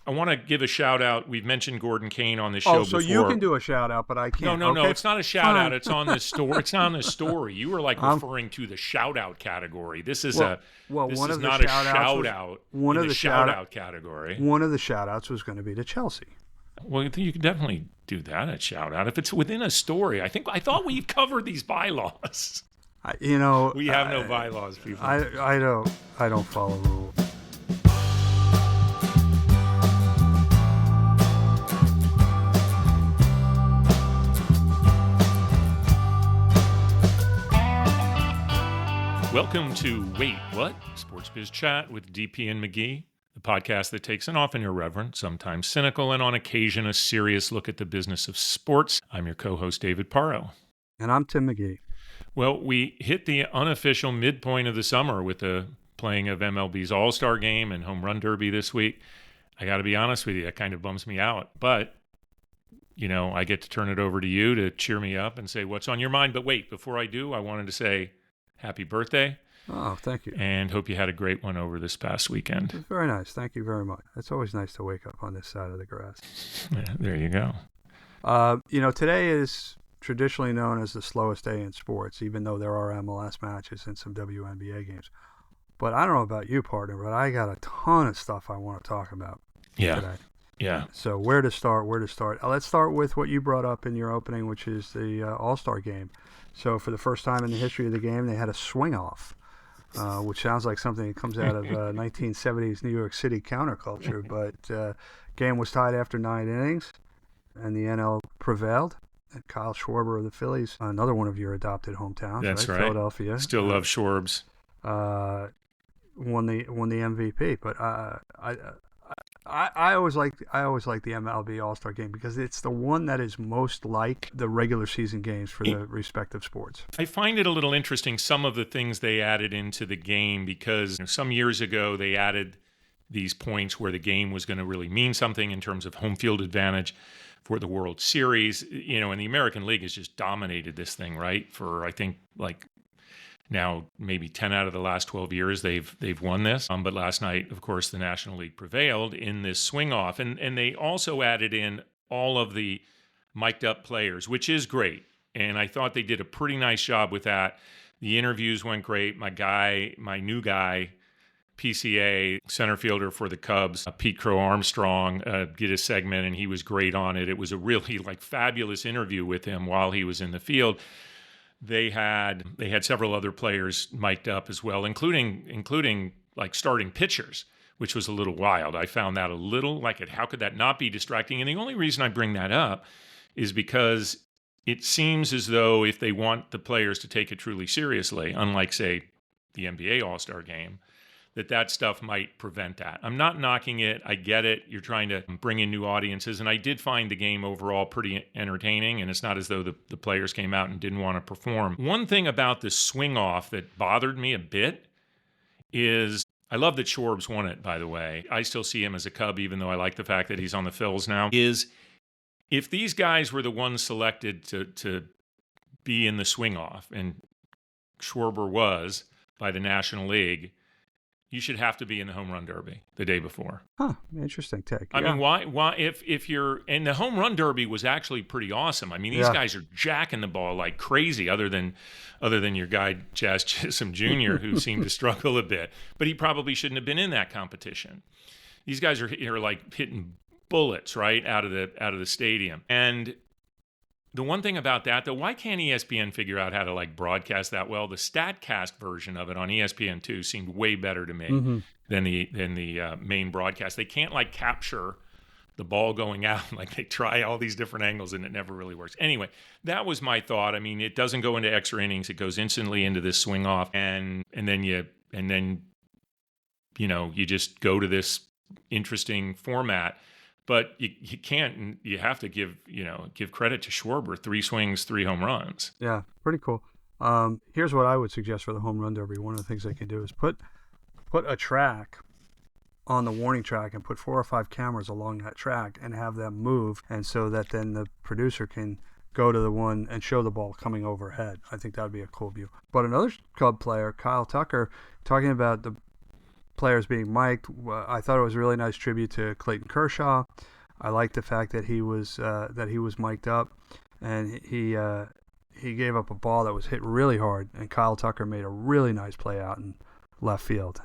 I want to give a shout out. We've mentioned Gordon Kane on this show before. Oh, so you can do a shout out, but I can't. No. Okay, It's not a shout out. It's on the story. It's not on the story. You were like referring to the shout out category. This is not a shout out. One of the shout out category. One of the shout outs was going to be to Chelsea. Well, you can definitely do that at shout out if it's within a story. I thought we covered these bylaws. We have no bylaws, people. I don't follow rules. Welcome to Wait, What? Sports Biz Chat with DP and McGhee, the podcast that takes an often irreverent, sometimes cynical, and on occasion a serious look at the business of sports. I'm your co-host, 𝘬𝘬𝘪𝘮𝘀. And I'm Tim McGhee. Well, we hit the unofficial midpoint of the summer with the playing of MLB's All-Star Game and Home Run Derby this week. I got to be honest with you, that kind of bums me out. But, I get to turn it over to you to cheer me up and say what's on your mind. But wait, before I do, I wanted to say happy birthday. Oh, thank you. And hope you had a great one over this past weekend. It's very nice. Thank you very much. It's always nice to wake up on this side of the grass. Yeah, there you go. Today is traditionally known as the slowest day in sports, even though there are MLS matches and some WNBA games. But I don't know about you, partner, but I got a ton of stuff I want to talk about today. Yeah. So where to start? Let's start with what you brought up in your opening, which is the All-Star Game. So for the first time in the history of the game, they had a swing-off, which sounds like something that comes out of 1970s New York City counterculture. But game was tied after 9 innings, and the NL prevailed. And Kyle Schwarber of the Phillies, another one of your adopted hometowns, that's right? Philadelphia. Still love Schwarbs. Won the MVP. But I always like the MLB All-Star Game because it's the one that is most like the regular season games for the respective sports. I find it a little interesting, some of the things they added into the game, because some years ago they added these points where the game was going to really mean something in terms of home field advantage for the World Series. And the American League has just dominated this thing, right? For I think now maybe 10 out of the last 12 years they've won this. But last night, of course, the National League prevailed in this swing-off. And they also added in all of the mic'd-up players, which is great. And I thought they did a pretty nice job with that. The interviews went great. My new guy, PCA, center fielder for the Cubs, Pete Crow Armstrong, did a segment, and he was great on it. It was a really fabulous interview with him while he was in the field. They had several other players mic'd up as well, including starting pitchers, which was a little wild. I found that a little how could that not be distracting? And the only reason I bring that up is because it seems as though if they want the players to take it truly seriously, unlike, say, the NBA All-Star Game, that stuff might prevent that. I'm not knocking it. I get it. You're trying to bring in new audiences. And I did find the game overall pretty entertaining. And it's not as though the players came out and didn't want to perform. One thing about the swing off that bothered me a bit is I love that Schwarbs won it, by the way. I still see him as a Cub, even though I like the fact that he's on the Phils now. Is if these guys were the ones selected to be in the swing off, and Schwarber was by the National League, you should have to be in the Home Run Derby the day before. Huh, interesting take. I mean, why if you're, and the Home Run Derby was actually pretty awesome. I mean, these guys are jacking the ball like crazy, other than your guy Jazz Chisholm Jr., who seemed to struggle a bit, but he probably shouldn't have been in that competition. These guys are hitting bullets right out of the stadium. And the one thing about that, though, why can't ESPN figure out how to broadcast that well? The StatCast version of it on ESPN2 seemed way better to me than the main broadcast. They can't capture the ball going out. They try all these different angles and it never really works. Anyway, that was my thought. I mean, it doesn't go into extra innings. It goes instantly into this swing off, and then you just go to this interesting format. But you can't, and you have to give credit to Schwarber. 3 swings, 3 home runs. Yeah, pretty cool. Here's what I would suggest for the Home Run Derby. One of the things they can do is put a track on the warning track and put 4 or 5 cameras along that track and have them move, and so that then the producer can go to the one and show the ball coming overhead. I think that would be a cool view. But another Cub player, Kyle Tucker, talking about players being mic'd, I thought it was a really nice tribute to Clayton Kershaw. I liked the fact that he was mic'd up, and he gave up a ball that was hit really hard, and Kyle Tucker made a really nice play out in left field.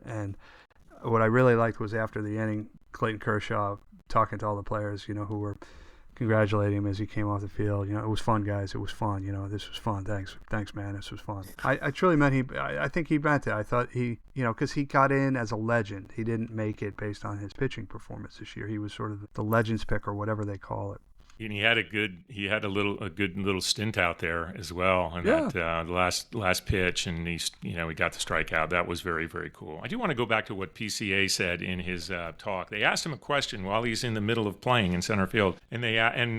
And what I really liked was after the inning, Clayton Kershaw talking to all the players, who were congratulating him as he came off the field. It was fun, guys. It was fun. This was fun. Thanks, man. This was fun. I truly meant I think he meant it. I thought he, because he got in as a legend. He didn't make it based on his pitching performance this year. He was sort of the legends pick, or whatever they call it. And he had a good little stint out there as well, and that the last pitch, and he got the strikeout. That was very, very cool. I do want to go back to what PCA said in his talk. They asked him a question while he's in the middle of playing in center field, and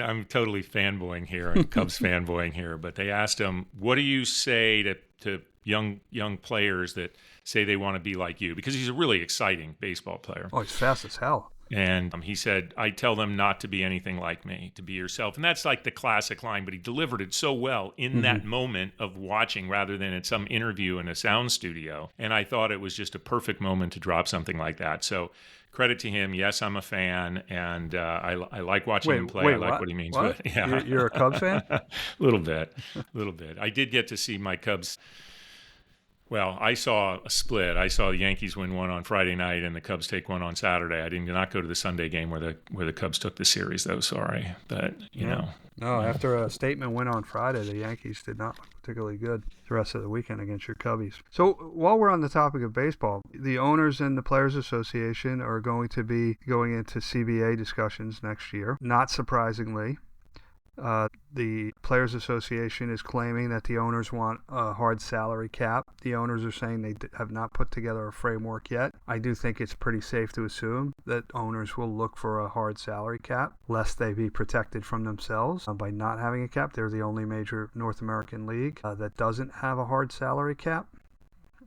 I'm totally fanboying here, and Cubs fanboying here, but they asked him, "What do you say to young players that say they want to be like you?" Because he's a really exciting baseball player. Oh, he's fast as hell. And he said, "I tell them not to be anything like me, to be yourself." And that's like the classic line, but he delivered it so well in that moment of watching rather than at some interview in a sound studio. And I thought it was just a perfect moment to drop something like that. So credit to him. Yes, I'm a fan, and I like watching him play. I like what he means. What? But, yeah. You're a Cubs fan? A little bit. I did get to see my Cubs. Well, I saw a split. I saw the Yankees win one on Friday night and the Cubs take one on Saturday. I did not go to the Sunday game where the Cubs took the series, though. Sorry, but you know. No, after a statement win on Friday, the Yankees did not look particularly good the rest of the weekend against your Cubbies. So while we're on the topic of baseball, the owners and the Players Association are going to be going into CBA discussions next year. Not surprisingly. The Players Association is claiming that the owners want a hard salary cap. The owners are saying they have not put together a framework yet. I do think it's pretty safe to assume that owners will look for a hard salary cap, lest they be protected from themselves by not having a cap. They're the only major North American league that doesn't have a hard salary cap.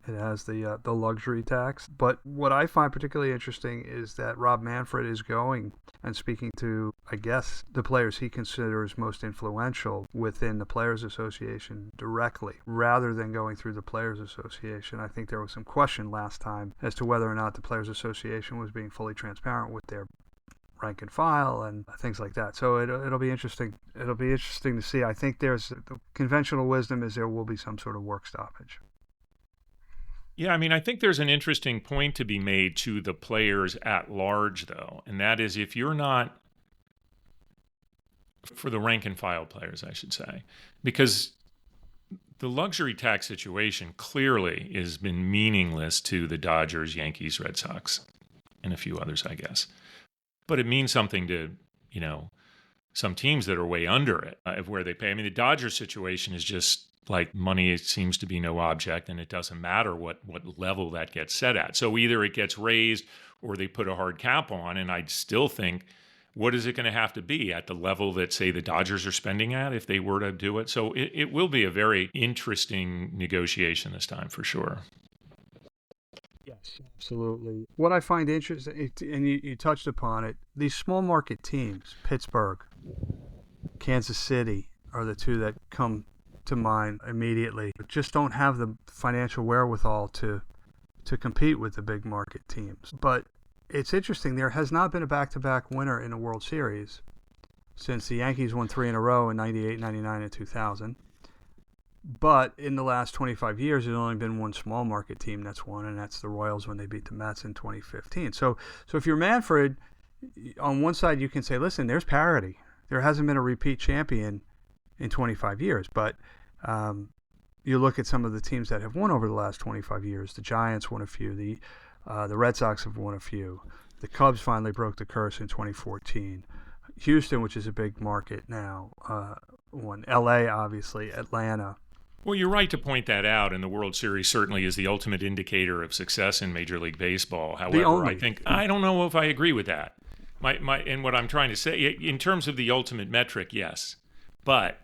It has the luxury tax. But what I find particularly interesting is that Rob Manfred is going and speaking to, I guess, the players he considers most influential within the Players Association directly, rather than going through the Players Association. I think there was some question last time as to whether or not the Players Association was being fully transparent with their rank and file and things like that. So it'll be interesting. It'll be interesting to see. I think the conventional wisdom is there will be some sort of work stoppage. Yeah, I mean, I think there's an interesting point to be made to the players at large, though, and that is if you're not, for the rank and file players, I should say, because the luxury tax situation clearly has been meaningless to the Dodgers, Yankees, Red Sox, and a few others, I guess. But it means something to, some teams that are way under it of where they pay. I mean, the Dodgers situation is just like money, it seems to be no object, and it doesn't matter what level that gets set at. So either it gets raised or they put a hard cap on, and I still think, what is it going to have to be at the level that, say, the Dodgers are spending at if they were to do it? So it will be a very interesting negotiation this time, for sure. Yes, absolutely. What I find interesting, and you touched upon it, these small market teams, Pittsburgh, Kansas City, are the two that come to mind immediately, just don't have the financial wherewithal to compete with the big market teams. But it's interesting, there has not been a back-to-back winner in a World Series since the Yankees won 3 in a row in 98, 99, and 2000. But in the last 25 years, there's only been one small market team that's won, and that's the Royals when they beat the Mets in 2015. So if you're Manfred, on one side you can say, listen, there's parity. There hasn't been a repeat champion in 25 years, but you look at some of the teams that have won over the last 25 years. The Giants won a few. The Red Sox have won a few. The Cubs finally broke the curse in 2014. Houston, which is a big market now, won. LA, obviously. Atlanta. Well, you're right to point that out, and the World Series certainly is the ultimate indicator of success in Major League Baseball. However, I don't know if I agree with that. And what I'm trying to say, in terms of the ultimate metric, yes. But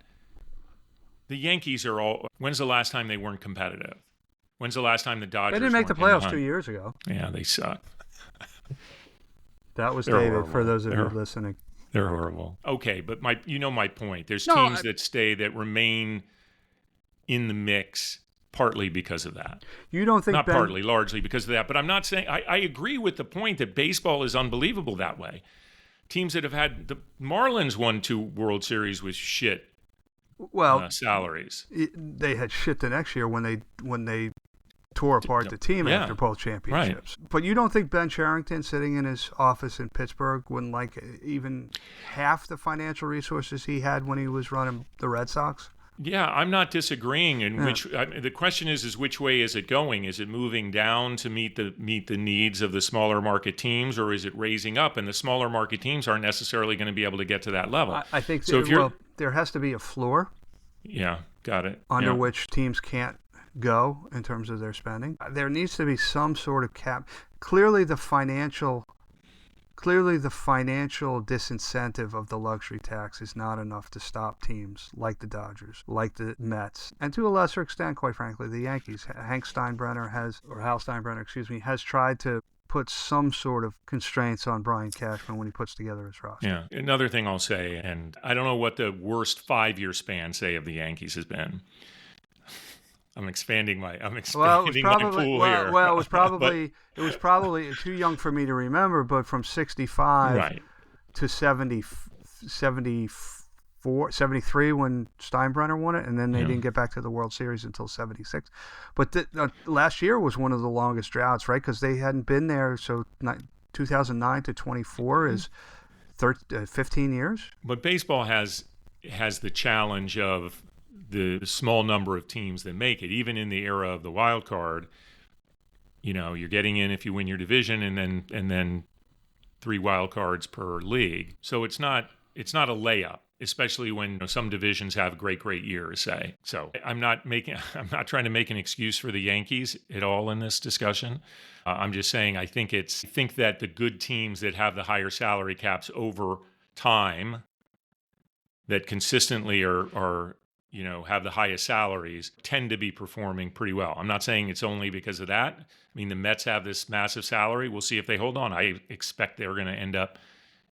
the Yankees are all. When's the last time they weren't competitive? When's the last time the Dodgers? They didn't make the playoffs 2 years ago. Yeah, they suck. That was David. Horrible. For those of you listening, they're horrible. Okay, but my point. There's teams that remain in the mix partly because of that. You don't think Not partly, largely because of that. But I'm not saying, I agree with the point that baseball is unbelievable that way. Teams that have had, the Marlins won 2 World Series with shit salaries. They had shit the next year when they tore apart the team after both championships. Right. But you don't think Ben Cherington, sitting in his office in Pittsburgh, wouldn't like even half the financial resources he had when he was running the Red Sox? Yeah, I'm not disagreeing. The question is which way is it going? Is it moving down to meet the needs of the smaller market teams, or is it raising up? And the smaller market teams aren't necessarily going to be able to get to that level. I think there has to be a floor. Yeah, got it. Under which teams can't go in terms of their spending. There needs to be some sort of cap. Clearly the financial disincentive of the luxury tax is not enough to stop teams like the Dodgers, like the Mets, and to a lesser extent, quite frankly, the Yankees. Hal Steinbrenner has tried to put some sort of constraints on Brian Cashman when he puts together his roster. Yeah. Another thing I'll say, and I don't know what the worst 5-year span, say, of the Yankees has been. I'm expanding my pool here. Well, it was probably too young for me to remember, but from 65 to 73 when Steinbrenner won it, and then they didn't get back to the World Series until 76. But last year was one of the longest droughts, right? Because they hadn't been there. So 2009 to 24 is 15 years. But baseball has the challenge of the small number of teams that make it. Even in the era of the wild card, you're getting in if you win your division, and then 3 wild cards per league. So it's not a layup, especially when some divisions have great years, say. So I'm not trying to make an excuse for the Yankees at all in this discussion. I'm just saying I think that the good teams that have the higher salary caps over time, that consistently are have the highest salaries, tend to be performing pretty well. I'm not saying it's only because of that. I mean, the Mets have this massive salary. We'll see if they hold on. I expect they're going to end up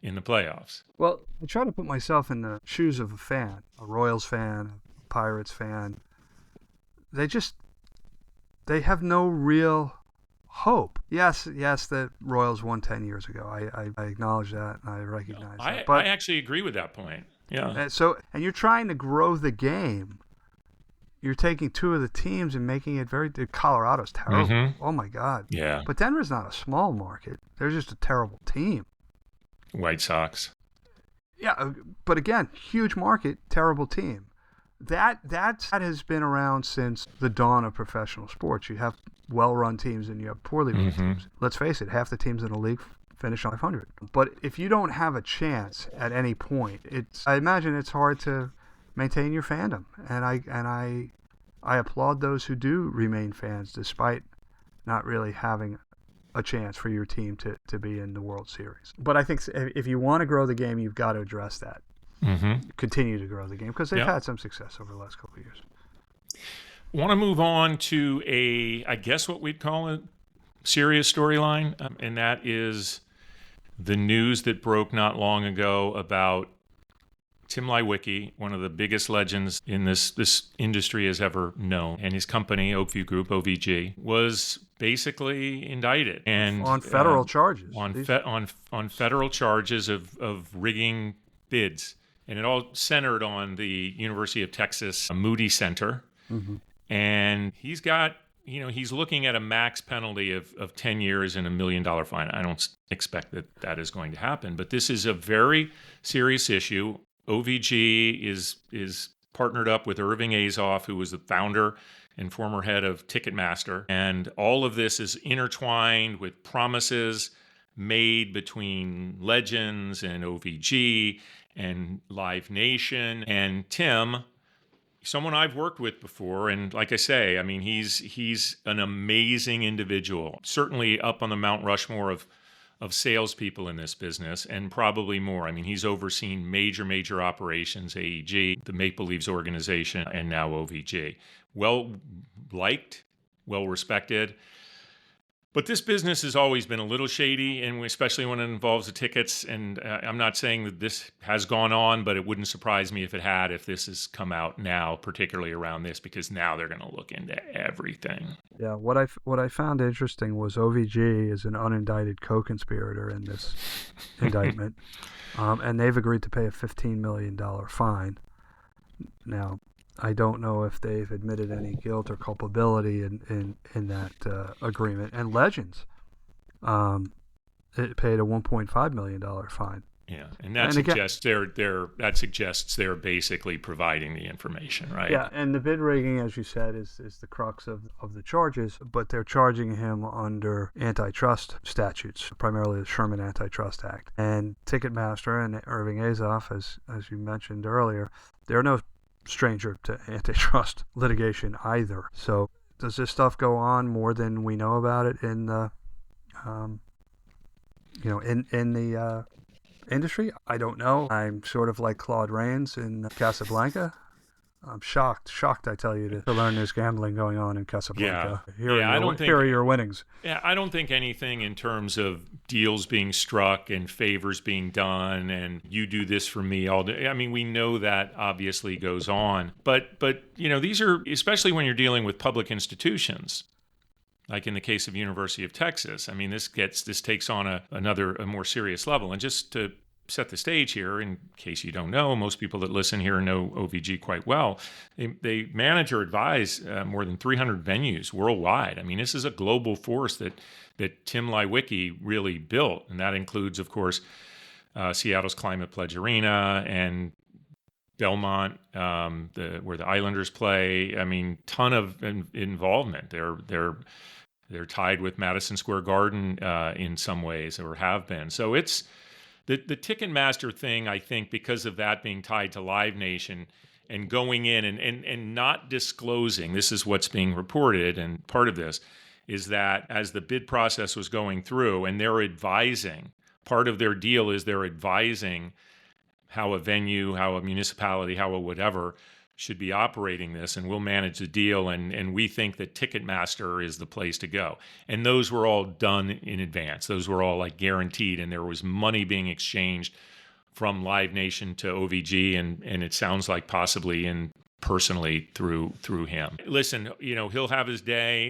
in the playoffs. Well, I try to put myself in the shoes of a fan, a Royals fan, a Pirates fan. They have no real hope. Yes, the Royals won 10 years ago. I acknowledge that, and I recognize that. But I actually agree with that point. Yeah. And you're trying to grow the game. You're taking 2 of the teams and making it Colorado's terrible. Mm-hmm. Oh my God. Yeah. But Denver's not a small market. They're just a terrible team. White Sox. Yeah, but again, huge market, terrible team. That has been around since the dawn of professional sports. You have well-run teams and you have poorly run teams. Let's face it, half the teams in the league finish 500. But if you don't have a chance at any point, I imagine it's hard to maintain your fandom. And I applaud those who do remain fans despite not really having a chance for your team to be in the World Series. But I think if you want to grow the game, you've got to address that. Continue to grow the game because they've had some success over the last couple of years. Want to move on to I guess what we'd call a serious storyline, and that is the news that broke not long ago about Tim Leiweke, one of the biggest legends in this industry has ever known, and his company, Oakview Group, OVG, was basically indicted and on federal charges. On federal charges of rigging bids, and it all centered on the University of Texas Moody Center, and he's got. He's looking at a max penalty of 10 years and $1 million fine. I don't expect that is going to happen, but this is a very serious issue. OVG is partnered up with Irving Azoff, who was the founder and former head of Ticketmaster, and all of this is intertwined with promises made between Legends and OVG and Live Nation and Tim. Someone I've worked with before, and like I say, I mean, he's an amazing individual, certainly up on the Mount Rushmore of salespeople in this business, and probably more. I mean, he's overseen major operations, AEG, the Maple Leafs organization, and now OVG. Well liked, well respected. But this business has always been a little shady, and especially when it involves the tickets. And I'm not saying that this has gone on, but it wouldn't surprise me if it had, if this has come out now, particularly around this, because now they're going to look into everything. Yeah, what I found interesting was OVG is an unindicted co-conspirator in this indictment, and they've agreed to pay a $15 million fine. Now, I don't know if they've admitted any guilt or culpability in that agreement. And Legends, it paid a $1.5 million fine. Yeah, and that suggests they're basically providing the information, right? Yeah, and the bid rigging, as you said, is the crux of the charges, but they're charging him under antitrust statutes, primarily the Sherman Antitrust Act. And Ticketmaster and 𝘰𝘬𝘀𝘴, as you mentioned earlier, they're no stranger to antitrust litigation either. So does this stuff go on more than we know about it in the in the industry? I don't know. I'm sort of like Claude Rains in Casablanca. I'm shocked, I tell you, to learn there's gambling going on in Casablanca. Yeah. Here are your winnings. Yeah, I don't think anything in terms of deals being struck and favors being done and you do this for me all day. I mean, we know that obviously goes on. But these are, especially when you're dealing with public institutions, like in the case of University of Texas. I mean, this takes on a more serious level. And just to set the stage here, in case you don't know, most people that listen here know OVG quite well. They manage or advise more than 300 venues worldwide. I mean, this is a global force that Tim Leiweke really built, and that includes, of course, Seattle's Climate Pledge Arena and Belmont, where the Islanders play. I mean, ton of involvement. They're tied with Madison Square Garden in some ways, or have been. So it's the Ticketmaster thing, I think, because of that being tied to Live Nation and going in and not disclosing, this is what's being reported, and part of this is that as the bid process was going through and they're advising, part of their deal is they're advising how a venue, how a municipality, how a whatever should be operating this, and we'll manage the deal, and we think that Ticketmaster is the place to go. And those were all done in advance. Those were all like guaranteed, and there was money being exchanged from Live Nation to OVG, and it sounds like possibly personally through him. Listen, he'll have his day.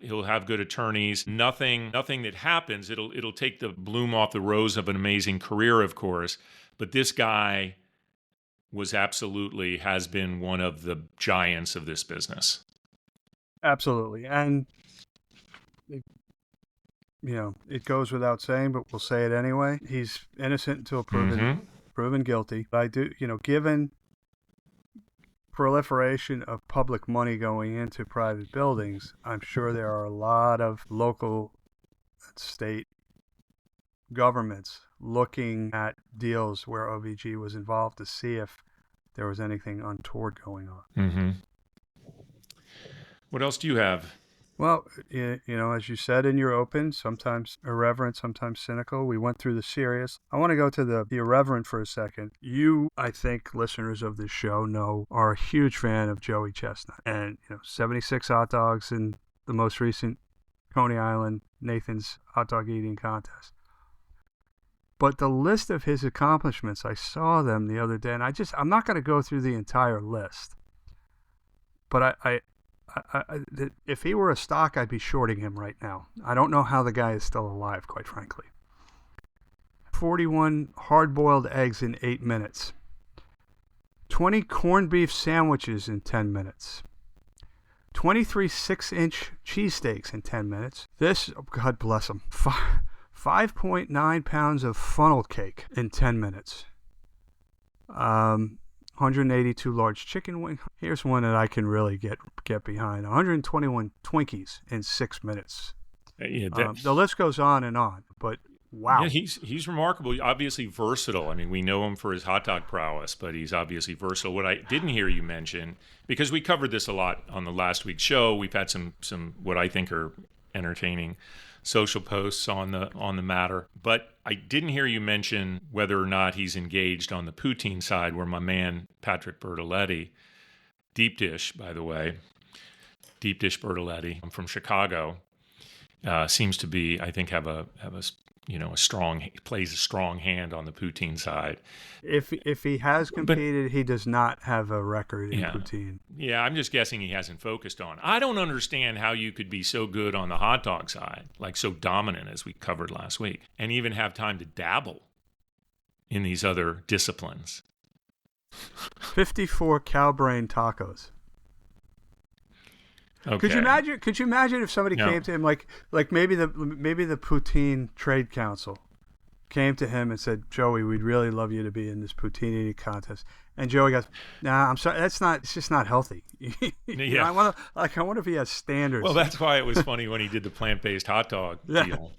He'll have good attorneys. Nothing that happens, it'll take the bloom off the rose of an amazing career, of course. But this guy has been one of the giants of this business. Absolutely. And, it goes without saying, but we'll say it anyway. He's innocent until proven guilty. But I do, given proliferation of public money going into private buildings, I'm sure there are a lot of local and state governments looking at deals where OVG was involved to see if there was anything untoward going on. Mm-hmm. What else do you have? Well, as you said in your open, sometimes irreverent, sometimes cynical. We went through the serious. I want to go to the irreverent for a second. You, I think, listeners of this show are a huge fan of Joey Chestnut. And, 76 hot dogs in the most recent Coney Island Nathan's hot dog eating contest. But the list of his accomplishments, I saw them the other day, and I'm not going to go through the entire list. But I if he were a stock, I'd be shorting him right now. I don't know how the guy is still alive, quite frankly. 41 hard-boiled eggs in 8 minutes. 20 corned beef sandwiches in 10 minutes. 23 6-inch cheesesteaks in 10 minutes. This, God bless him, 5.9 pounds of funnel cake in 10 minutes. 182 large chicken wings. Here's one that I can really get behind. 121 Twinkies in 6 minutes. The list goes on and on, but wow. Yeah, he's remarkable. Obviously versatile. I mean, we know him for his hot dog prowess, but he's obviously versatile. What I didn't hear you mention, because we covered this a lot on the last week's show, we've had some what I think are entertaining social posts on the matter, but I didn't hear you mention whether or not he's engaged on the poutine side, where my man Patrick Bertoletti, Deep Dish, by the way, Deep Dish Bertoletti, I'm from Chicago. seems to be, I think, have a plays a strong hand on the poutine side. If he has competed, he does not have a record in Yeah. poutine. Yeah, I'm just guessing he hasn't focused on. I don't understand how you could be so good on the hot dog side, like so dominant as we covered last week, and even have time to dabble in these other disciplines. 54 cow brain tacos. Okay. Could you imagine if somebody came to him like maybe the Poutine Trade Council came to him and said, "Joey, we'd really love you to be in this poutine eating contest." And Joey goes, "Nah, I'm sorry, it's just not healthy." Yeah. I wonder if he has standards. Well, that's why it was funny when he did the plant-based hot dog deal.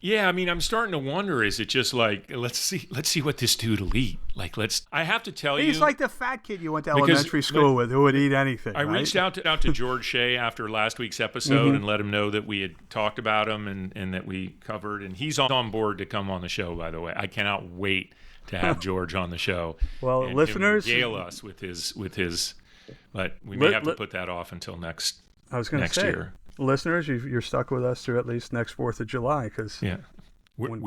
Yeah, I mean, I'm starting to wonder, is it just like, let's see what this dude will eat. Like, I have to tell you. He's like the fat kid you went to elementary school with who would eat anything. I reached out to 𝘠𝘓𝘬𝘴 after last week's episode and let him know that we had talked about him and that we covered. And he's on board to come on the show, by the way. I cannot wait to have George on the show. Well, and listeners. Regale us with his, but we may have to put that off until next year. Listeners, you're stuck with us through at least next 4th of July because when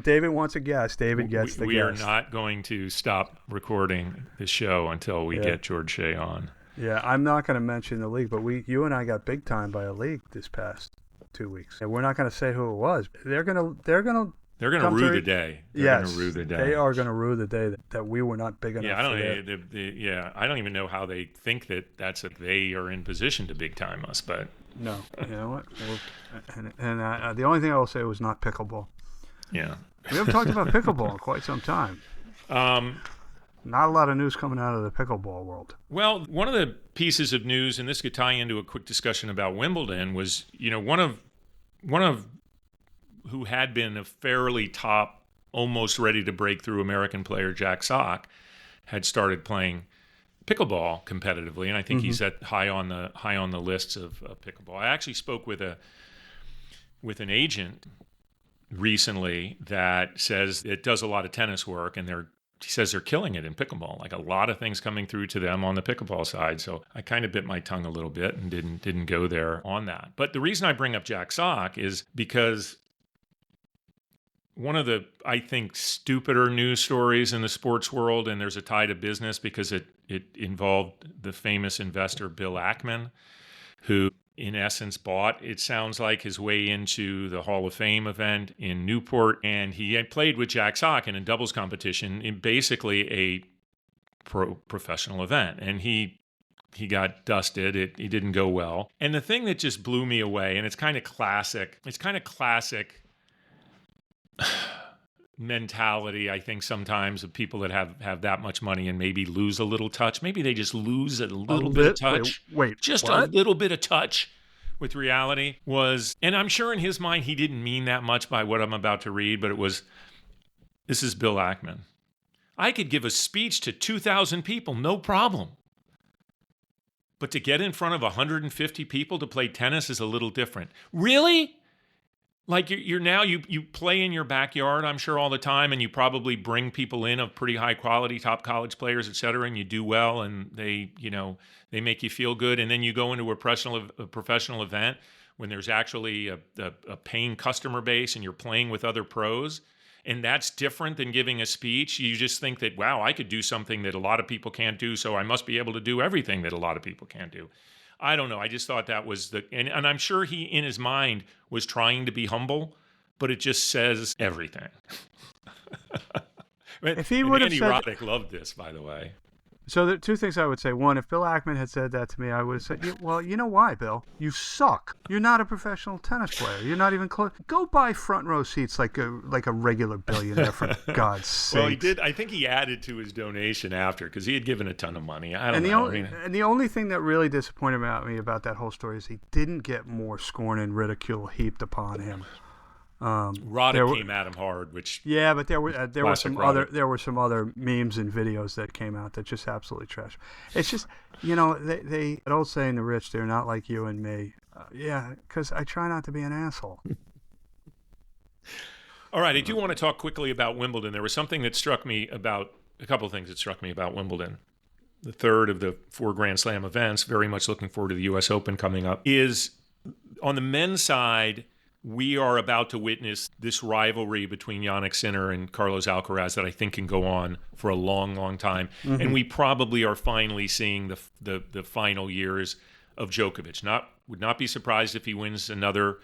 David wants a guest, David gets the guest. We are not going to stop recording the show until we get 𝘠𝘓𝘬𝘴 on. Yeah, I'm not going to mention the league, but you and I got big time by a league this past 2 weeks. And we're not going to say who it was. They're going to rue the day. They're going to rue the day. They are going to rue the day that we were not big enough. Yeah, I don't even know how they think that's they are in position to big time us, but. No, you know what? The only thing I will say was not pickleball. Yeah. We haven't talked about pickleball in quite some time. Not a lot of news coming out of the pickleball world. Well, one of the pieces of news, and this could tie into a quick discussion about Wimbledon, was one of who had been a fairly top, almost ready to break through American player, Jack Sock, had started playing pickleball competitively, and I think he's high on the lists of pickleball. I actually spoke with an agent recently that says it does a lot of tennis work, and he says they're killing it in pickleball. Like a lot of things coming through to them on the pickleball side. So I kind of bit my tongue a little bit and didn't go there on that. But the reason I bring up Jack Sock is because one of the, I think, stupider news stories in the sports world, and there's a tie to business because it involved the famous investor Bill Ackman, who in essence bought, it sounds like, his way into the Hall of Fame event in Newport. And he had played with Jack Sock in a doubles competition in basically a professional event. And he got dusted. He didn't go well. And the thing that just blew me away, and it's kind of classic mentality, I think, sometimes of people that have that much money and maybe lose a little touch. Maybe they just lose a little bit of touch. Wait, just what? A little bit of touch with reality was, and I'm sure in his mind he didn't mean that much by what I'm about to read, but this is Bill Ackman. I could give a speech to 2,000 people, no problem. But to get in front of 150 people to play tennis is a little different. Really? Like you play in your backyard, I'm sure, all the time, and you probably bring people in of pretty high quality, top college players, et cetera, and you do well, and they make you feel good, and then you go into a professional event when there's actually a paying customer base and you're playing with other pros, and that's different than giving a speech. You just think that, wow, I could do something that a lot of people can't do, so I must be able to do everything that a lot of people can't do. I don't know. I just thought that was and I'm sure he, in his mind, was trying to be humble, but it just says everything. If he would have Andy said, Roddick loved this, by the way. So there are two things I would say. One, if Bill Ackman had said that to me, I would have said, well, you know why, Bill? You suck. You're not a professional tennis player. You're not even close. Go buy front row seats like a regular billionaire, for God's sake. Well, he did. I think he added to his donation after because he had given a ton of money. I don't know. And the only thing that really disappointed me about that whole story is he didn't get more scorn and ridicule heaped upon him. Roddick came at him hard, which but there were some Roddick. other memes and videos that came out that just absolutely trash. It's just they that old saying, the rich, they're not like you and me. Because I try not to be an asshole. All right, I do want to talk quickly about Wimbledon. There was something that struck me about a couple of things that struck me about Wimbledon. The third of the 4 Grand Slam events. Very much looking forward to the U.S. Open coming up. Is On the men's side, we are about to witness this rivalry between Jannik Sinner and Carlos Alcaraz that I think can go on for a long, long time. And we probably are finally seeing the final years of Djokovic. Would not be surprised if he wins another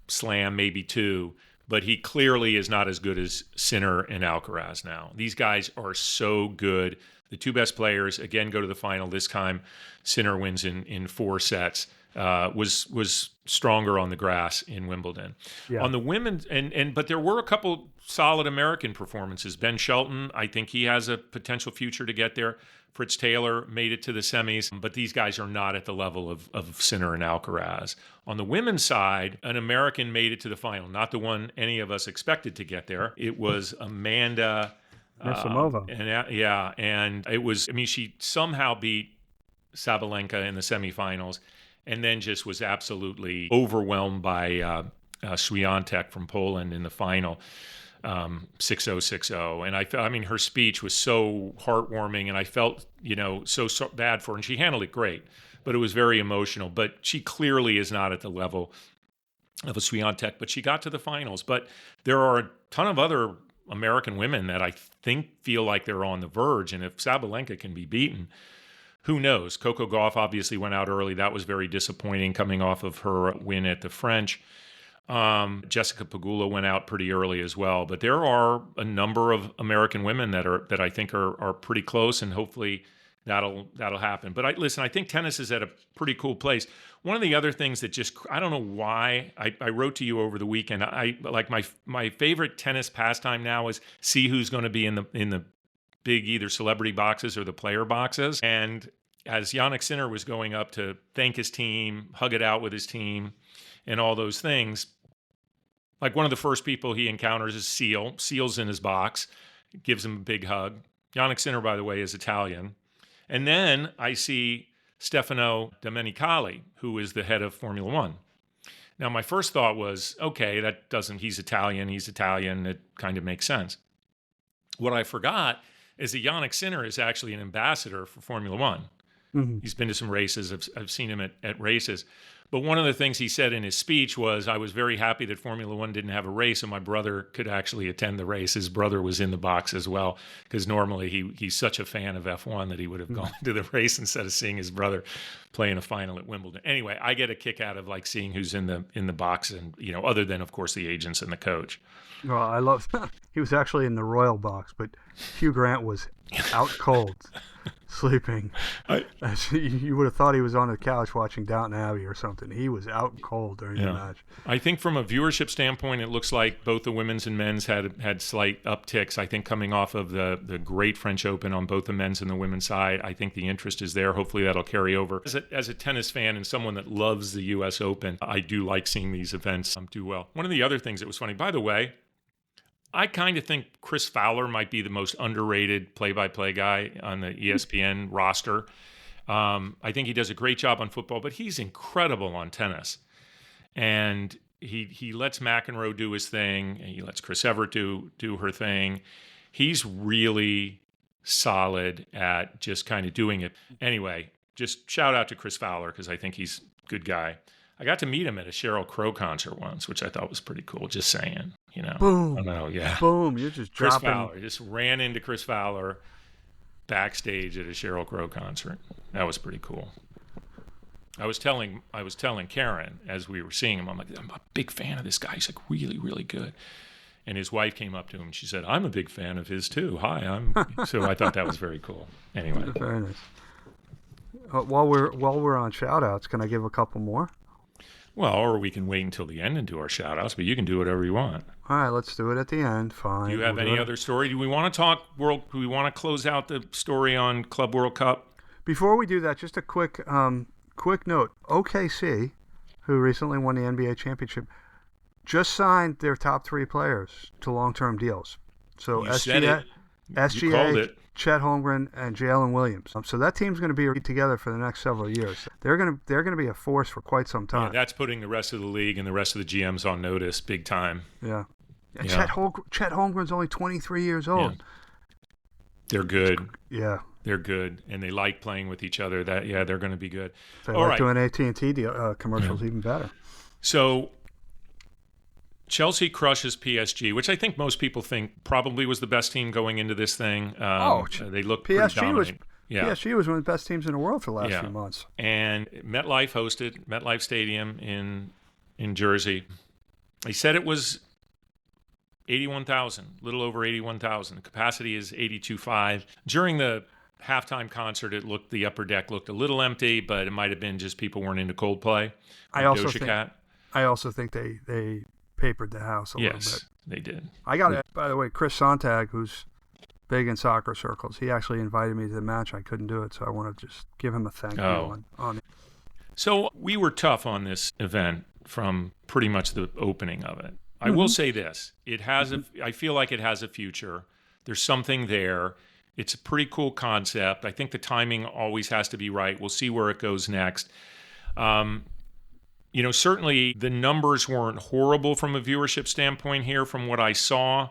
slam, maybe two, but he clearly is not as good as Sinner and Alcaraz now. These guys are so good. The two best players, again, go to the final. This time, Sinner wins in 4 sets. Was stronger on the grass in Wimbledon. Yeah. On the women, but there were a couple solid American performances. Ben Shelton, I think he has a potential future to get there. Fritz Taylor made it to the semis, but these guys are not at the level of Sinner and Alcaraz. On the women's side, an American made it to the final, not the one any of us expected to get there. It was Amanda Nursimova. And it was, she somehow beat Sabalenka in the semifinals, and then just was absolutely overwhelmed by Swiatek from Poland in the final, 6-0, 6-0. And her speech was so heartwarming, and I felt, so bad for her. And she handled it great, but it was very emotional. But she clearly is not at the level of a Swiatek, but she got to the finals. But there are a ton of other American women that I think feel like they're on the verge. And if Sabalenka can be beaten, who knows? Coco Gauff obviously went out early. That was very disappointing coming off of her win at the French. Jessica Pegula went out pretty early as well. But there are a number of American women that I think are pretty close, and hopefully that'll happen. But I think tennis is at a pretty cool place. One of the other things that I don't know why, I wrote to you over the weekend. I like my favorite tennis pastime now is see who's going to be in the big either celebrity boxes or the player boxes. And as Jannik Sinner was going up to thank his team, hug it out with his team, and all those things, like one of the first people he encounters is Seal. Seal's in his box, gives him a big hug. Jannik Sinner, by the way, is Italian. And then I see Stefano Domenicali, who is the head of Formula One. Now, my first thought was, okay, he's Italian, it kind of makes sense. What I forgot is that Jannik Sinner is actually an ambassador for Formula One. Mm-hmm. He's been to some races. I've seen him at races. But one of the things he said in his speech was, I was very happy that Formula One didn't have a race and my brother could actually attend the race. His brother was in the box as well, because normally he's such a fan of F1 that he would have gone to the race instead of seeing his brother play in a final at Wimbledon. Anyway, I get a kick out of seeing who's in the box, and other than, of course, the agents and the coach. Well, I love he was actually in the royal box, but Hugh Grant was out cold, sleeping. You would have thought he was on the couch watching Downton Abbey or something. He was out cold during the match. I think from a viewership standpoint, it looks like both the women's and men's had slight upticks. I think coming off of the great French Open on both the men's and the women's side, I think the interest is there. Hopefully that'll carry over. As a tennis fan and someone that loves the U.S. Open, I do like seeing these events do well. One of the other things that was funny, by the way, I kind of think Chris Fowler might be the most underrated play-by-play guy on the ESPN roster. I think he does a great job on football, but he's incredible on tennis. And he lets McEnroe do his thing, and he lets Chris Evert do her thing. He's really solid at just kind of doing it. Anyway, just shout out to Chris Fowler, because I think he's a good guy. I got to meet him at a Sheryl Crow concert once, which I thought was pretty cool. Just saying, Boom. I know, yeah. Boom. You're just Chris dropping. Fowler. Just ran into Chris Fowler backstage at a Sheryl Crow concert. That was pretty cool. I was telling Karen as we were seeing him, I'm like, I'm a big fan of this guy. He's like really, really good. And his wife came up to him and she said, I'm a big fan of his too. Hi, so I thought that was very cool. Anyway. Very nice. While we're on shout outs, can I give a couple more? Well, or we can wait until the end and do our shout-outs, but you can do whatever you want. All right, let's do it at the end. Fine. Do you have any other story? Do we want to talk do we want to close out the story on Club World Cup? Before we do that, just a quick note. OKC, who recently won the NBA championship, just signed their top 3 players to long-term deals. So SGA, Chet Holmgren, and Jalen Williams. So that team's going to be together for the next several years. They're going to be a force for quite some time. Yeah, that's putting the rest of the league and the rest of the GMs on notice big time. Yeah. Chet Holmgren's only 23 years old. Yeah. They're good. Yeah. they're good, and they like playing with each other. They're going to be good. They All like right. doing AT&T commercials even better. So Chelsea crushes PSG, which I think most people think probably was the best team going into this thing. They look pretty dominant. PSG was one of the best teams in the world for the last few months. And MetLife hosted MetLife Stadium in Jersey. They said it was 81,000, a little over 81,000. The capacity is 82.5. During the halftime concert, the upper deck looked a little empty, but it might have been just people weren't into Coldplay. I also think they papered the house a little bit. Yes, they did. I got it. By the way, Chris Sontag, who's big in soccer circles, he actually invited me to the match. I couldn't do it, so I want to just give him a thank you on it. So we were tough on this event from pretty much the opening of it. I will say this. I feel like it has a future. There's something there. It's a pretty cool concept. I think the timing always has to be right. We'll see where it goes next. Certainly the numbers weren't horrible from a viewership standpoint here from what I saw.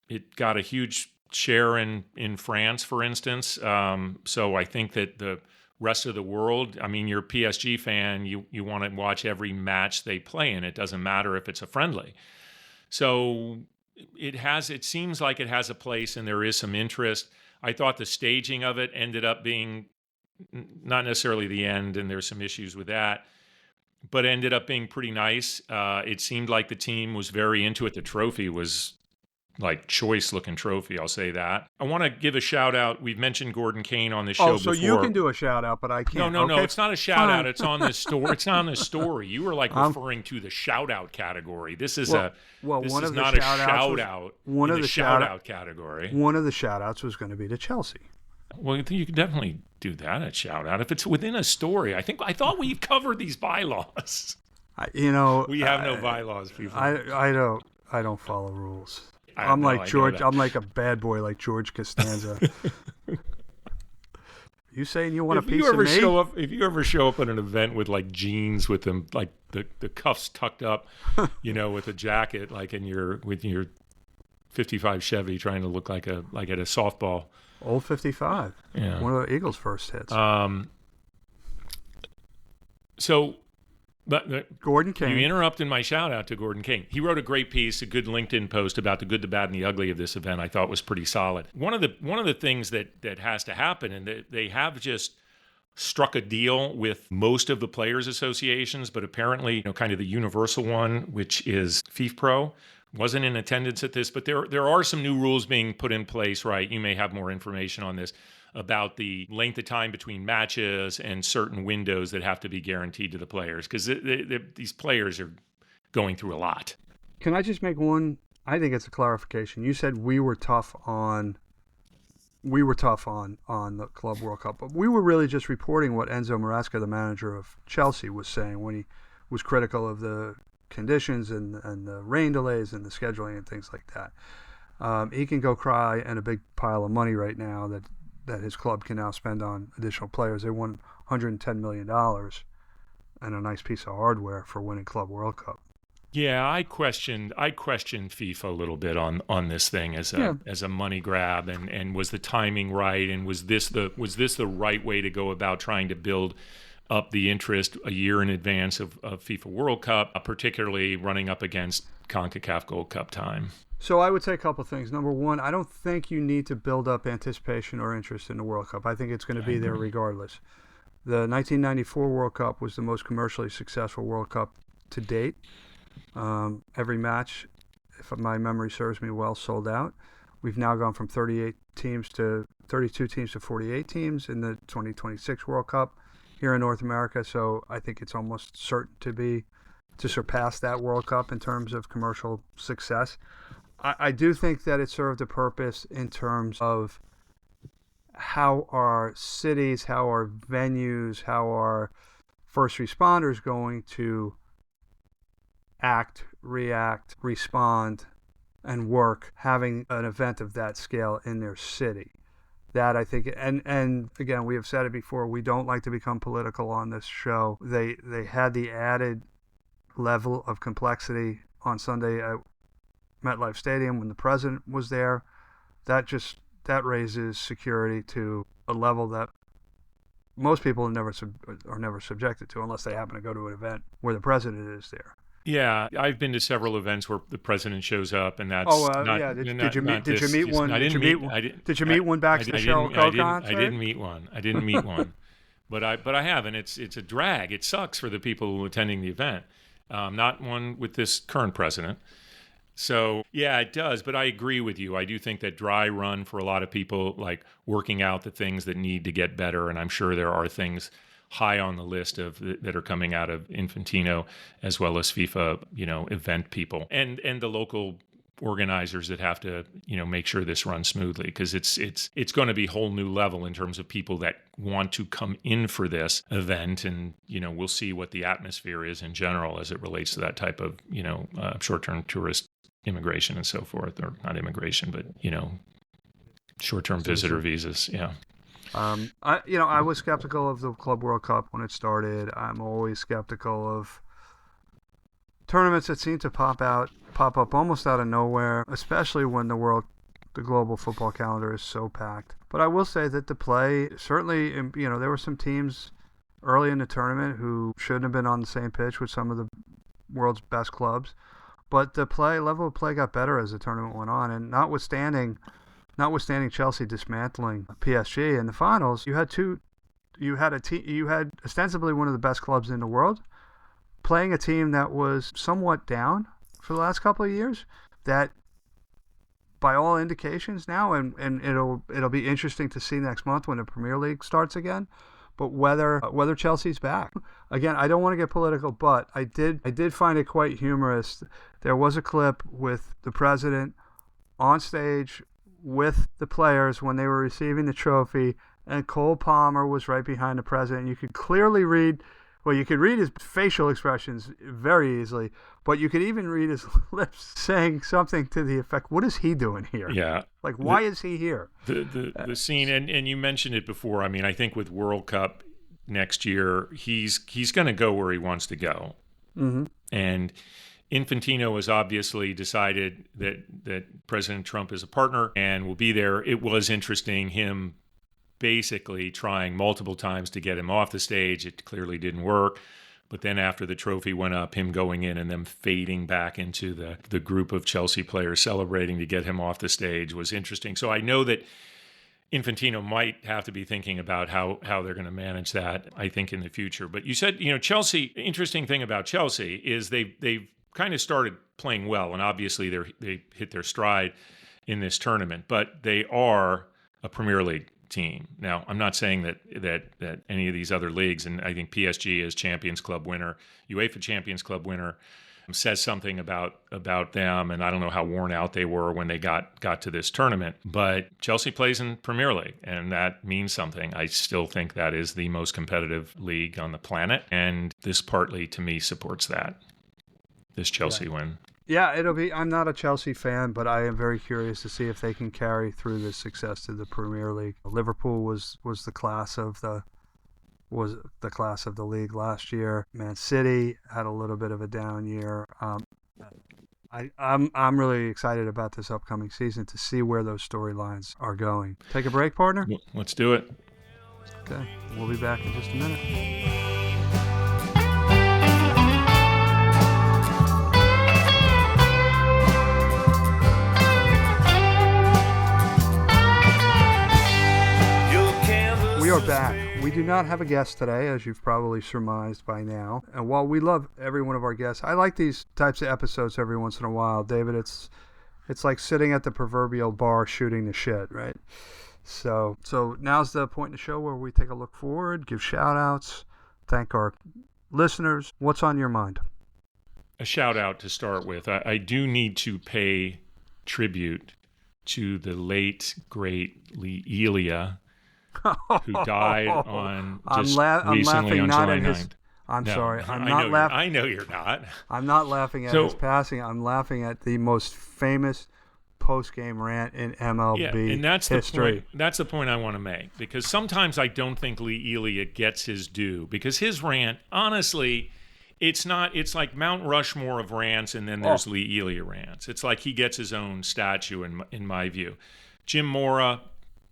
It got a huge share in France, for instance. So I think that the rest of the world, you're a PSG fan, you want to watch every match they play in. It doesn't matter if it's a friendly. So it seems like it has a place and there is some interest. I thought the staging of it ended up being not necessarily the end, and there's some issues with that, but ended up being pretty nice. It seemed like the team was very into it. The trophy was like choice-looking trophy, I'll say that. I want to give a shout-out. We've mentioned Gordon Kane on this show before. So you can do a shout-out, but I can't. No, it's not a shout-out. It's on this story. It's on this story. You were referring to the shout-out category. This is not a shout-out in the shout-out category. One of the shout-outs was going to be to Chelsea. Well, you could definitely do that at shout-out. If it's within a story, I thought we've covered these bylaws. We have no bylaws, people. I don't follow rules. I'm like George. I'm like a bad boy, like George Costanza. You saying you want a piece of me? If you ever show up at an event with like jeans with them, like the cuffs tucked up, with a jacket, like with your '55 Chevy, trying to look like at a softball. Old '55. Yeah. One of the Eagles' first hits. But Gordon Kane. You interrupted my shout out to Gordon Kane. He wrote a great piece, a good LinkedIn post about the good, the bad, and the ugly of this event. I thought was pretty solid. One of the things that has to happen, and they have just struck a deal with most of the players' associations, but apparently, kind of the universal one, which is FIFPro, wasn't in attendance at this. But there are some new rules being put in place, right? You may have more information on this, about the length of time between matches and certain windows that have to be guaranteed to the players, because these players are going through a lot. Can I just make one? I think it's a clarification. You said we were tough on the Club World Cup, but we were really just reporting what Enzo Maresca, the manager of Chelsea, was saying when he was critical of the conditions and the rain delays and the scheduling and things like that. He can go cry in a big pile of money right now that his club can now spend on additional players. They won $110 million and a nice piece of hardware for winning Club World Cup. Yeah, I questioned FIFA a little bit on this thing as a money grab, and was the timing right, and was this the right way to go about trying to build up the interest a year in advance of FIFA World Cup, particularly running up against CONCACAF Gold Cup time? So I would say a couple of things. Number one, I don't think you need to build up anticipation or interest in the World Cup. I think it's going to be there regardless. The 1994 World Cup was the most commercially successful World Cup to date. Every match, if my memory serves me well, sold out. We've now gone from 32 teams to 48 teams in the 2026 World Cup here in North America. So I think it's almost certain to surpass that World Cup in terms of commercial success. I do think that it served a purpose in terms of how our cities, how our venues, how our first responders going to act, react, respond, and work having an event of that scale in their city. That I think, and again, we have said it before, we don't like to become political on this show. They had the added level of complexity on Sunday at MetLife Stadium when the president was there. That raises security to a level that most people are never subjected to unless they happen to go to an event where the president is there. Yeah, I've been to several events where the president shows up, and that's yeah. Did you meet one? I didn't meet. Did you meet one back to the Sheryl Crow concert? I didn't meet one. But I have, and it's a drag. It sucks for the people who are attending the event. Not one with this current president. So yeah, it does. But I agree with you. I do think that dry run for a lot of people, like working out the things that need to get better, and I'm sure there are things high on the list that are coming out of Infantino as well as FIFA, event people and the local organizers that have to, make sure this runs smoothly, because it's going to be a whole new level in terms of people that want to come in for this event, and we'll see what the atmosphere is in general as it relates to that type of short-term tourist immigration and so forth, or not immigration, but short-term visitor visas. Yeah. I was skeptical of the Club World Cup when it started. I'm always skeptical of tournaments that seem to pop up almost out of nowhere, especially when the global football calendar is so packed. But I will say that the play, certainly, there were some teams early in the tournament who shouldn't have been on the same pitch with some of the world's best clubs. But the level of play got better as the tournament went on, and notwithstanding Chelsea dismantling PSG in the finals, you had ostensibly one of the best clubs in the world playing a team that was somewhat down for the last couple of years, that by all indications now, and it'll be interesting to see next month when the Premier League starts again, but whether Chelsea's back. Again, I don't want to get political, but I did find it quite humorous. There was a clip with the president on stage with the players when they were receiving the trophy, and Cole Palmer was right behind the president. You could clearly read his facial expressions very easily, but you could even read his lips saying something to the effect, what is he doing here? Yeah. Like, why is he here? The scene, and you mentioned it before, I mean, I think with World Cup next year, he's going to go where he wants to go. Mm-hmm. And Infantino has obviously decided that President Trump is a partner and will be there. It was interesting, him basically trying multiple times to get him off the stage. It clearly didn't work. But then after the trophy went up, him going in and them fading back into the group of Chelsea players celebrating to get him off the stage was interesting. So I know that Infantino might have to be thinking about how they're going to manage that, I think, in the future. But you said, Chelsea, interesting thing about Chelsea is they've kind of started playing well, and obviously they hit their stride in this tournament, but they are a Premier League team. Now, I'm not saying that any of these other leagues, and I think PSG as Champions Club winner, UEFA Champions Club winner, says something about them, and I don't know how worn out they were when they got to this tournament, but Chelsea plays in Premier League, and that means something. I still think that is the most competitive league on the planet, and this partly, to me, supports that, this Chelsea win. Yeah, I'm not a Chelsea fan, but I am very curious to see if they can carry through this success to the Premier League. Liverpool was the class of the league last year. Man City had a little bit of a down year. I'm really excited about this upcoming season to see where those storylines are going. Take a break, partner? Let's do it. Okay, we'll be back in just a minute. We are back. We do not have a guest today, as you've probably surmised by now. And while we love every one of our guests, I like these types of episodes every once in a while. David, it's like sitting at the proverbial bar shooting the shit, right? So now's the point in the show where we take a look forward, give shout-outs, thank our listeners. What's on your mind? A shout-out to start with. I do need to pay tribute to the late, great Leiweke, who died on recently on July 9th. I'm sorry. I'm not laughing. I know you're not. I'm not laughing at his passing. I'm laughing at the most famous post-game rant in MLB and that's history. The point. That's the point I want to make, because sometimes I don't think Leiweke gets his due, because his rant, honestly, it's like Mount Rushmore of rants, and then there's Leiweke rants. It's like he gets his own statue in my view. Jim Mora,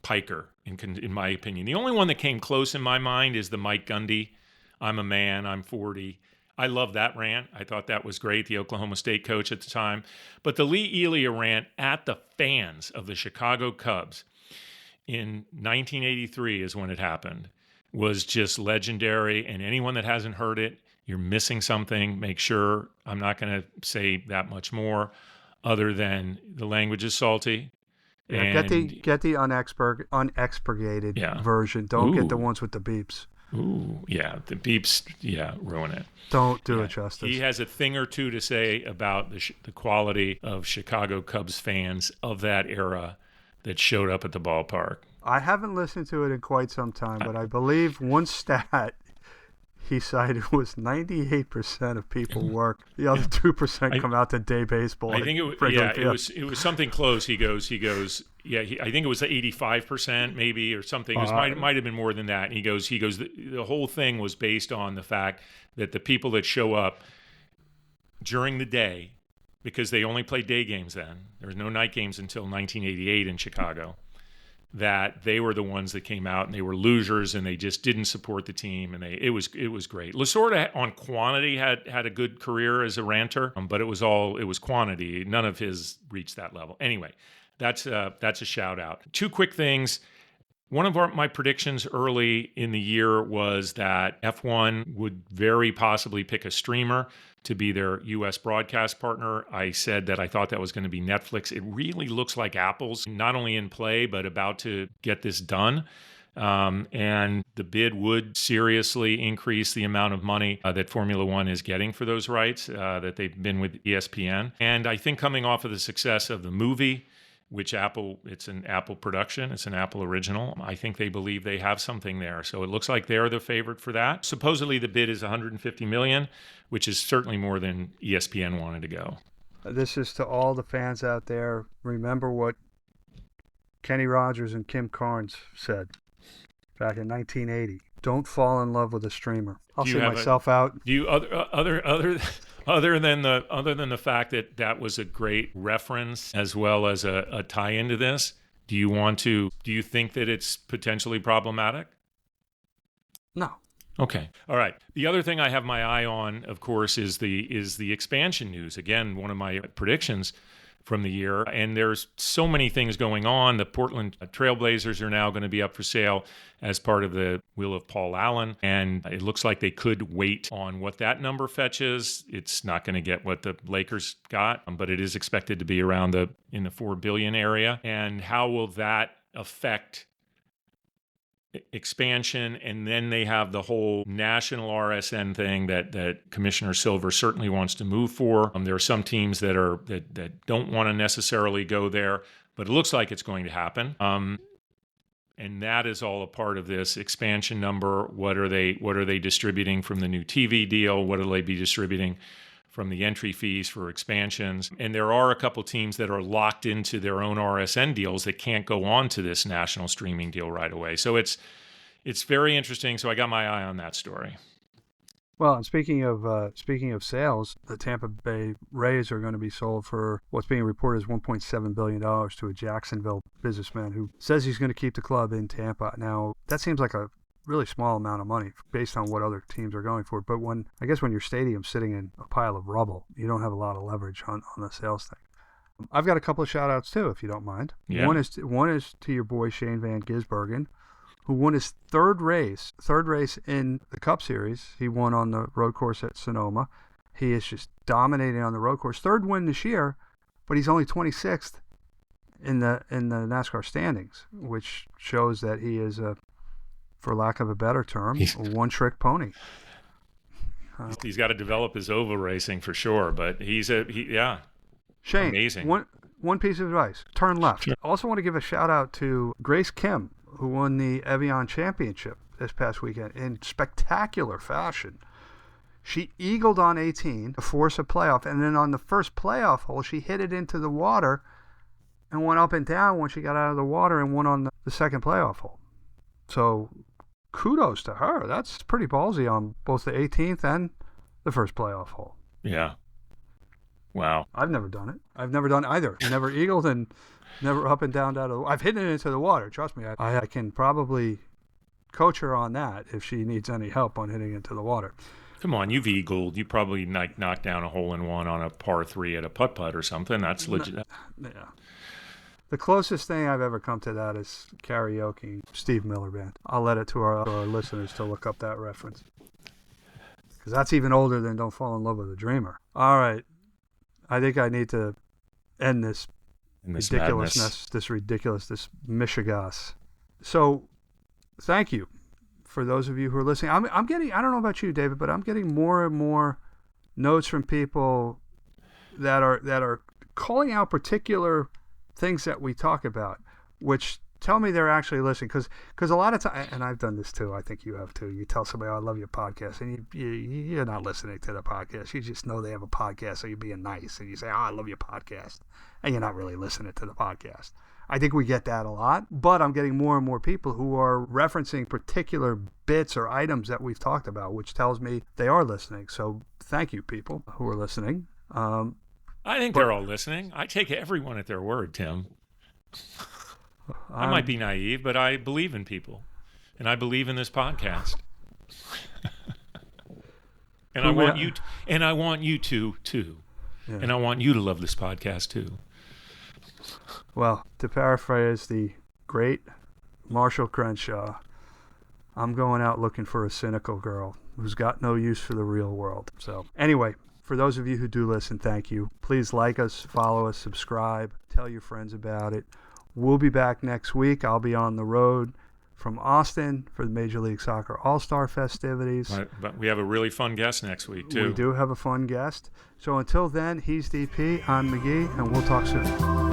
piker. in my opinion. The only one that came close in my mind is the Mike Gundy, "I'm a man, I'm 40." I love that rant. I thought that was great, the Oklahoma State coach at the time. But the Lee Elia rant at the fans of the Chicago Cubs in 1983 is when it happened, was just legendary. And anyone that hasn't heard it, you're missing something. Make sure, I'm not going to say that much more other than the language is salty. Yeah, And get the unexpurgated version. Don't get the ones with the beeps. Ooh, yeah, the beeps, ruin it. Don't do it justice. He has a thing or two to say about the quality of Chicago Cubs fans of that era that showed up at the ballpark. I haven't listened to it in quite some time, but I believe one stat he cited was 98% of people work. The other 2% come out to day baseball. I think it was something close. He goes. I think it was 85% maybe or something. It might have been more than that. And he goes. The whole thing was based on the fact that the people that show up during the day, because they only played day games then. There was no night games until 1988 in Chicago. That they were the ones that came out and they were losers and they just didn't support the team, and it was great. Lasorda on quantity had a good career as a ranter, but it was quantity. None of his reached that level. Anyway, that's a shout out. Two quick things. One of my predictions early in the year was that F1 would very possibly pick a streamer to be their U.S. broadcast partner. I said that I thought that was going to be Netflix. It really looks like Apple's not only in play, but about to get this done. And the bid would seriously increase the amount of money that Formula One is getting for those rights that they've been with ESPN. And I think coming off of the success of the movie, which it's an Apple production, it's an Apple original, I think they believe they have something there. So it looks like they're the favorite for that. Supposedly the bid is $150 million, which is certainly more than ESPN wanted to go. This is to all the fans out there. Remember what Kenny Rogers and Kim Carnes said back in 1980. Don't fall in love with a streamer. I'll see myself out. Do you other than the fact that that was a great reference as well as a tie into this, do you think that it's potentially problematic? No. Okay. All right. The other thing I have my eye on, of course, is the expansion news. Again, one of my predictions from the year. And there's so many things going on. The Portland Trailblazers are now going to be up for sale as part of the will of Paul Allen. And it looks like they could wait on what that number fetches. It's not going to get what the Lakers got, but it is expected to be around in the $4 billion area. And how will that affect expansion? And then they have the whole national RSN thing that Commissioner Silver certainly wants to move for. There are some teams that don't want to necessarily go there, but it looks like it's going to happen. And that is all a part of this expansion number. What are they distributing from the new TV deal? What will they be distributing from the entry fees for expansions? And there are a couple teams that are locked into their own RSN deals that can't go on to this national streaming deal right away. So it's very interesting. So I got my eye on that story. Well, and speaking of sales, the Tampa Bay Rays are going to be sold for what's being reported as $1.7 billion to a Jacksonville businessman who says he's going to keep the club in Tampa. Now, that seems like a really small amount of money based on what other teams are going for. But when your stadium's sitting in a pile of rubble, you don't have a lot of leverage on the sales thing. I've got a couple of shout outs too, if you don't mind. Yeah. One is to your boy Shane Van Gisbergen, who won his third race in the Cup Series. He won on the road course at Sonoma. He is just dominating on the road course. Third win this year, but he's only 26th in the NASCAR standings, which shows that he is for lack of a better term, a one-trick pony. He's got to develop his oval racing for sure, but Shane, amazing. One piece of advice: turn left. Sure. I also want to give a shout out to Grace Kim, who won the Evian Championship this past weekend in spectacular fashion. She eagled on 18 to force a playoff, and then on the first playoff hole, she hit it into the water and went up and down when she got out of the water and won on the second playoff hole. So kudos to her. That's pretty ballsy on both the 18th and the first playoff hole. Yeah. Wow. I've never done it. I've never done either. Never eagled and Never up and down out of the I've hidden it into the water. Trust me. I can probably coach her on that if she needs any help on hitting into the water. Come on, you've eagled. You probably knocked down a hole-in-one on a par 3 at a putt-putt or something. That's legit. Yeah. The closest thing I've ever come to that is karaoke Steve Miller Band. I'll let it to our listeners to look up that reference. Because that's even older than Don't Fall in Love with a Dreamer. All right. I think I need to end this ridiculousness, this mishigas. So, thank you for those of you who are listening. I'm getting, I don't know about you, David, but I'm getting more and more notes from people that are calling out particular things that we talk about, which tell me they're actually listening. Because a lot of times, and I've done this too, I think you have too, you tell somebody, oh, I love your podcast, and you're not listening to the podcast. You just know they have a podcast, so you're being nice, and you say, oh, I love your podcast, and you're not really listening to the podcast. I think we get that a lot, but I'm getting more and more people who are referencing particular bits or items that we've talked about, which tells me they are listening. So thank you, people who are listening. I think they're all listening. I take everyone at their word, Tim. I might be naive, but I believe in people, and I believe in this podcast. And I want you, and I want you to too, yeah. And I want you to love this podcast too. Well, to paraphrase the great Marshall Crenshaw, I'm going out looking for a cynical girl who's got no use for the real world. So anyway, for those of you who do listen, thank you. Please like us, follow us, subscribe, tell your friends about it. We'll be back next week. I'll be on the road from Austin for the Major League Soccer All-Star festivities. Right, but we have a really fun guest next week, too. We do have a fun guest. So until then, he's DP, I'm McGhee, and we'll talk soon.